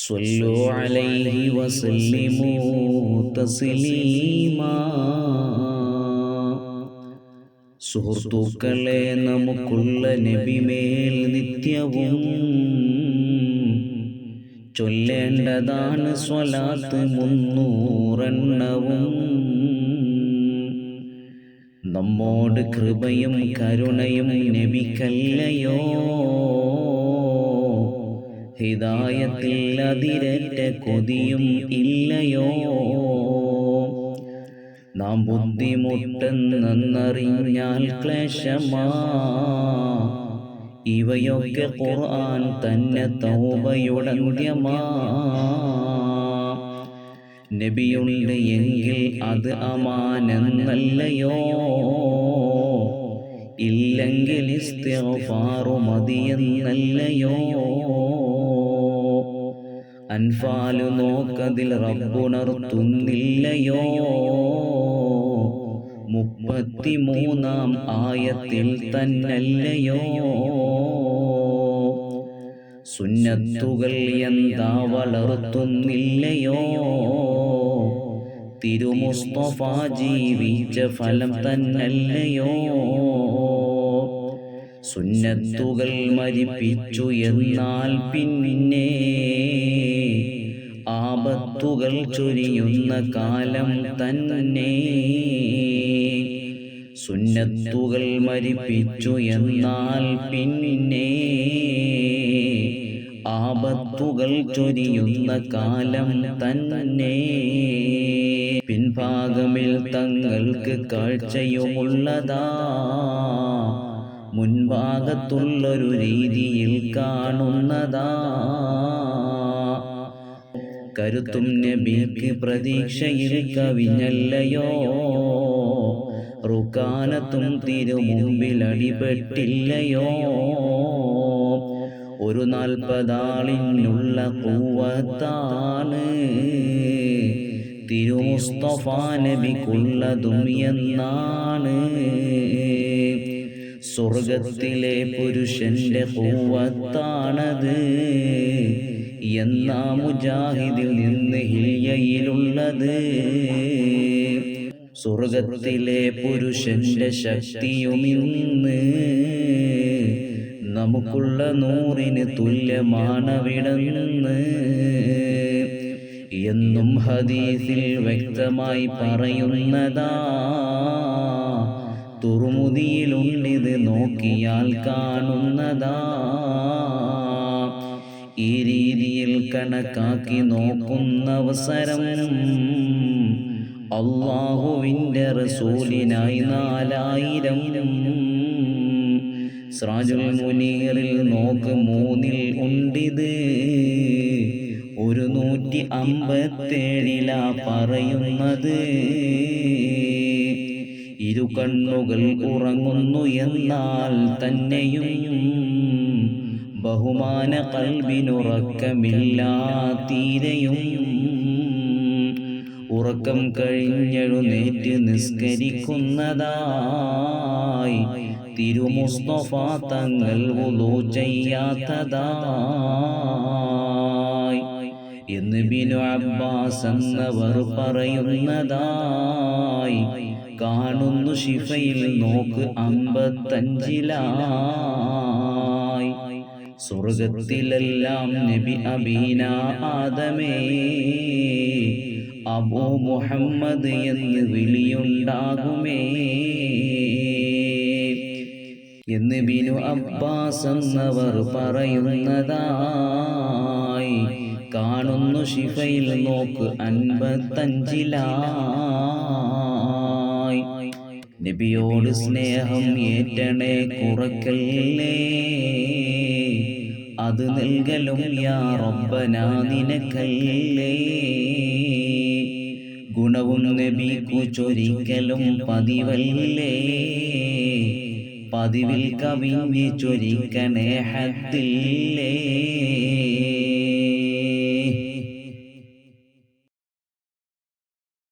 സ്വല്ലു അലൈഹി വസല്ലിമു തസ്ലീമാ. സുഹൃത്തുക്കളെ, നമുക്കുള്ള നബിമേൽ നിത്യവും ചൊല്ലേണ്ടതാണ് സ്വലാത്ത് 300 എണ്ണവും. നമ്മോട് കൃപയും കരുണയും നബിക്കല്ലയോ, ഹിദായത്തിൽ അതിരറ്റ കൊതിയും ഇല്ലയോ. നാം ബുദ്ധിമുട്ടെന്നറിഞ്ഞാൽ ക്ലേശമാ, ഇവയൊക്കെ ഖുർആൻ തന്നെ തൗബയുടന്ത്യമാ. നബിയുണ്ട് എങ്കിൽ അത് അമാനെന്നല്ലയോ, ഇല്ലെങ്കിൽ ഇസ്തിഗ്ഫാറു മതിയെന്നല്ലയോ. അൻഫാലു നോക്കതിൽ റബ്ബുണർത്തുന്നില്ലയോ, 33-ാം ആയത്തിൽ തന്നല്ലയോ. സുന്നത്തുകൾ എന്താ വളർത്തുന്നില്ലയോ, തിരുമുസ്തഫ ജീവിച്ച ഫലം തന്നല്ലയോ. സുന്നത്തുകൾ മരിപ്പിച്ചു എന്നാൽ പിന്നെ ആപത്തുകൾ ചൊരിയുന്ന കാലം തന്നെ. സുന്നത്തുകൾ മരിപ്പിച്ചു എന്നാൽ പിന്നെ ആപത്തുകൾ ചൊരിയുന്ന കാലം തന്നെ. പിൻഭാഗമിൽ തങ്ങൾക്ക് കാഴ്ചയുമുള്ളതാ, മുൻഭാഗത്തുള്ളൊരു രീതിയിൽ കാണുന്നതാ. കരുത്തും നബിക്ക് പ്രതീക്ഷയിൽ കവിഞ്ഞല്ലയോ, റുക്കാനത്തും തിരുമുമ്പിൽ അടിപെട്ടില്ലയോ. ഒരു 40 ആളിനുള്ള ഖുവ്വത്താണ് തിരുമുസ്തഫ നബിക്കുള്ളതും എന്നാണ്. സ്വർഗത്തിലെ പുരുഷന്റെ ഖുവ്വത്താണത് എന്നാ മുജാഹിദിൽ നിന്ന് ഹില്യയിലുള്ളത്. സ്വർഗത്തിലെ പുരുഷന്റെ ശക്തിയുമിന്ന് നമുക്കുള്ള 100-ന് തുല്യമാണവിടെന്ന് എന്നും ഹദീസിൽ വ്യക്തമായി പറയുന്നതാ. തുർമുദിയിലുണ്ടിത് നോക്കിയാൽ കാണുന്നതാ. ഈ രീതിയിൽ കണക്കാക്കി നോക്കുന്ന അവസരം അല്ലാഹുവിന്റെ റസൂലിനായി 4000. സിറാജുൽ മുനീറിൽ നോക്ക് 3-ൽ ഉണ്ടിത്, 157-ലാ പറയുന്നത്. ഇരു കണ്ണുകൾ ഉറങ്ങുന്നു എന്നാൽ തന്നെയും ബഹുമാന ഖൽബിനുറക്കമില്ല തീരെയും. ഉറക്കം കഴിഞ്ഞെഴുന്നേറ്റ് നിസ്കരിക്കുന്നതായി തിരുമുസ്തഫ തങ്ങൾ വുളു ചെയ്യാത്തതായി എന്ന് ഇബ്നു അബ്ബാസ് എന്നവർ പറയുന്നതായി കാണുന്നു. ശിഫയിൽ നോക്ക് 55-ലായി. സ്വർഗത്തിലെല്ലാം നബി അബീന ആദമേ, അബൂ മുഹമ്മദ് എന്ന് വിളിയുണ്ടാകുമേ എന്ന് ഇബ്നു അബ്ബാസ് എന്നവർ പറയുന്നതായി കാണുന്നു. ശിഫയിൽ നോക്ക് 55-ലായി. നബിയോട് സ്നേഹം ഏറ്റണേ, കുറക്കല്ലേ, അത് നൽകലും യാ റബ്ബനാ നിനക്കല്ലേ. ഗുണവും നബിക്കു ചൊരിക്കലും പതിവല്ലേ, പതിവിൽ കവിഞ്ഞ് ചൊരിക്കണേ ഹദ്ദില്ലേ.